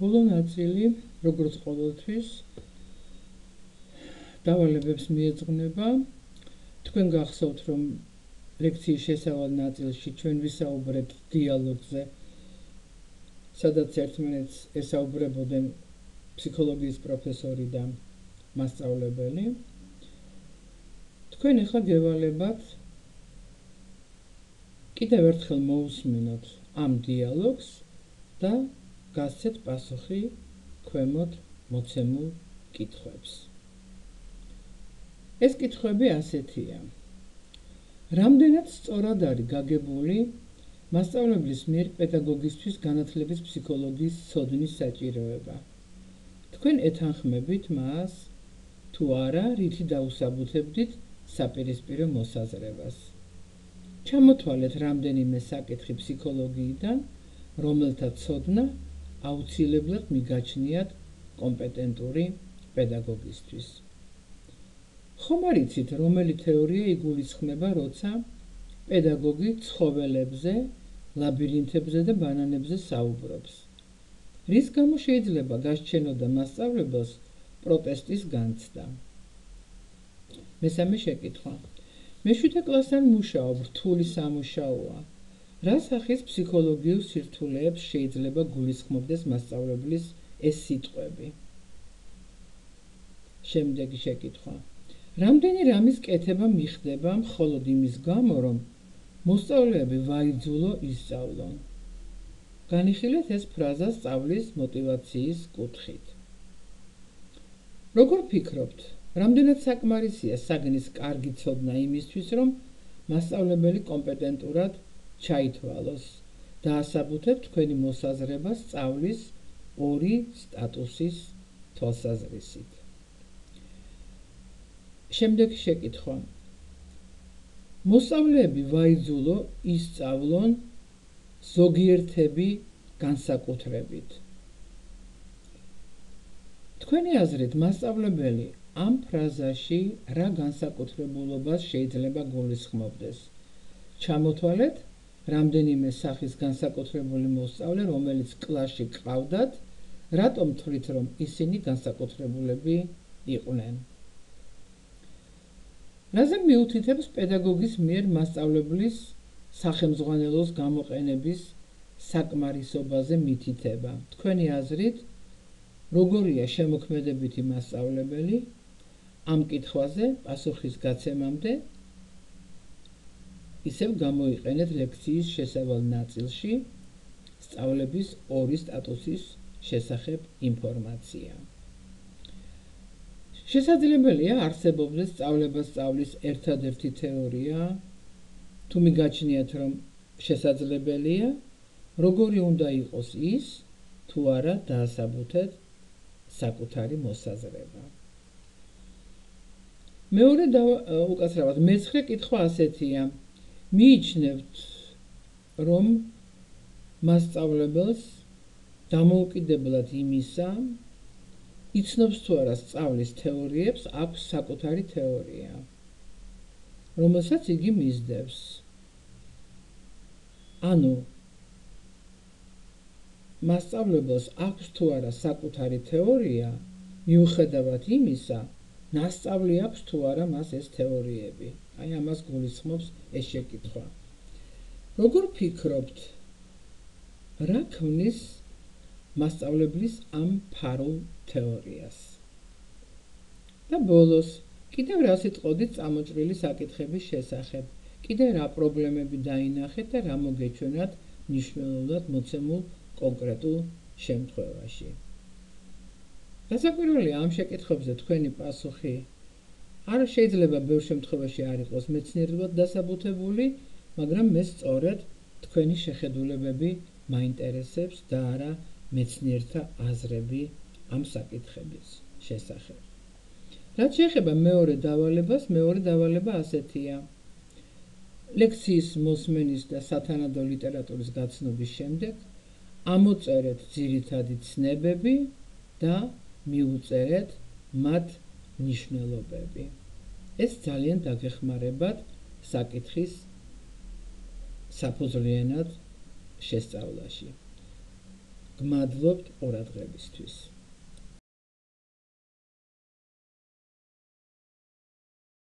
ბოლო ნაწილი, როგორც ყოველთვის, დავალებებს მიეძღვნება. თქვენ გახსოვთ, რომ ლექციის შესავალ ნაწილში ჩვენ ვისაუბრებთ დიალოგზე, სადაც ერთმანეთს ესაუბრებოდნენ ფსიქოლოგიის პროფესორი და მასწავლებელი. თქვენ ახლა გევალებათ კიდევ ერთხელ მოусმინოთ ამ დიალოგს და გასცეთ პასუხი ქვემოთ მოცემულ კითხვებს. ეს კითხვები ასეთია. რამდენად სწორად არის გაგებული მასწავლებლის მიერ პედაგოგისთვის განათლების ფსიქოლოგიის ცოდნის საჭიროება? თქვენ ეთანხმებით მას, თუ არა, რითი დაუსაბუთებდით საპირისპირო მოსაზრებას. ჩამოთვალეთ რამდენიმე საკითხი ფსიქოლოგიიდან, რომელთა ცოდნა აუცილებლად მიგაჩნიათ კომპეტენტური პედაგოგისთვის. ხომ არ იცით, რომელი თეორია იგულისხმება, როცა პედაგოგი ცხოველებზე, ლაბირინთებზე და ბანანებზე საუბრობს? რის გამო შეიძლება გასჩენოდა მასწავლებელს პროტესტის განცდა? მესამე შეკითხვა. მე-7 კლასთან მუშაობ, რთული სამუშაოა. რა სახის ფსიქოლოგიურ სირთულეებს შეიძლება გულისხმობდეს მასწავლებლის ეს სიტყვები? შემდეგი შეკითხვა. რამდენი რამის კეთება მიხდება მხოლოდ იმის გამო, რომ მოსწავლეები ვაიძულო ისწავლონ? განიხილეთ ეს ფრაზა სწავლის მოტივაციის კუთხით. როგორ ფიქრობთ, რამდენად საკმარისია საგნის კარგი ცოდნა იმისთვის, რომ მასწავლებელი კომპეტენტურად ჩაითვალოს? დაასაბუთებთ თქვენი მოსაზრება სწავლის ორი სტატუსის თვალსაზრისით. შემდეგი შეკითხვა. მოსწავლეები ვაიძულო ისწავლონ ზოგიერთები განსაკუთრებით. თქვენი აზრით, მასწავლებელი ამ ფრაზაში რა განსაკუთრებულობას შეიძლება გულისხმობდეს? ჩამოთვალეთ რამდენიმე სახის განსაკუთრებული მოსწავლე, რომელიც კლასში გყავდათ, რატომ თვლით, რომ ისინი განსაკუთრებულები იყვნენ? რაზე მიუთითებს პედაგოგის მიერ მასწავლებლის სახელმძღვანელოს გამოყენების საკმარისობაზე მითითება? თქვენი აზრით, როგორია შემოქმედებითი მასწავლებელი? ამ კითხვაზე პასუხის გაცემამდე ისევ გამოიყენეთ ლექციის შესავალ ნაწილში სწავლების ორი სტატუსის შესახებ ინფორმაცია. შესაძლებელია არსებობდეს სწავლებას სწავლის ერთადერთი თეორია? თუ მიგაჩნიათ, რომ შესაძლებელია, როგორი უნდა იყოს ის, თუ არა დაასაბუთეთ საკუთარი მოსაზრება? მეცხრე კითხვა ასეთია. მიიჩნევთ, რომ მასწავლებელს დამოუკიდებლად იმისა, იცნობს თუ არა სწავლის თეორიებს, აქვს საკუთარი თეორია, რომელსაც იგი მისდევს. ანუ მასწავლებელს აქვს თუ არა საკუთარი თეორია, მიუხედავად იმისა, ნასწავლი აქვს თუ არა მას ეს თეორიები. აი ამას გულისხმობს ეს შეკითხვა. როგორ ფიქრობთ, რა ქმნის მასწავლებლის ამ ფარულ თეორიას? და ბოლოს, კიდევ რა სიტყოდით წამოჭრილი საკითხების შესახებ? კიდევ რა პრობლემები დაინახეთ და რა მოგეჩვენათ მნიშვნელოვნად მოცემულ კონკრეტულ შემთხვევაში? დასაკვირველია, ამ შეკითხვებზე თქვენი პასუხი არ შეიძლება ბევრ შემთხვევაში არ იყოს მეცნიერულად დასაბუთებული, მაგრამ მე სწორედ თქვენი შეხედულებები მაინტერესებს და არა მეცნიერთა აზრები ამ საკითხების შესახებ. რაც შეეხება მეორე დავალებას, მეორე დავალება ასეთია. ლექციის მოსმენის და სათანადო ლიტერატურის გაცნობის შემდეგ ამოწერეთ ძირითადი ცნებები და მიუწერეთ მათ მნიშვნელობები. ეს ძალიან დაგეხმარებათ საკითხის საფუძვლიანად შესწავლაში. გმადლობთ ყურადღებისთვის.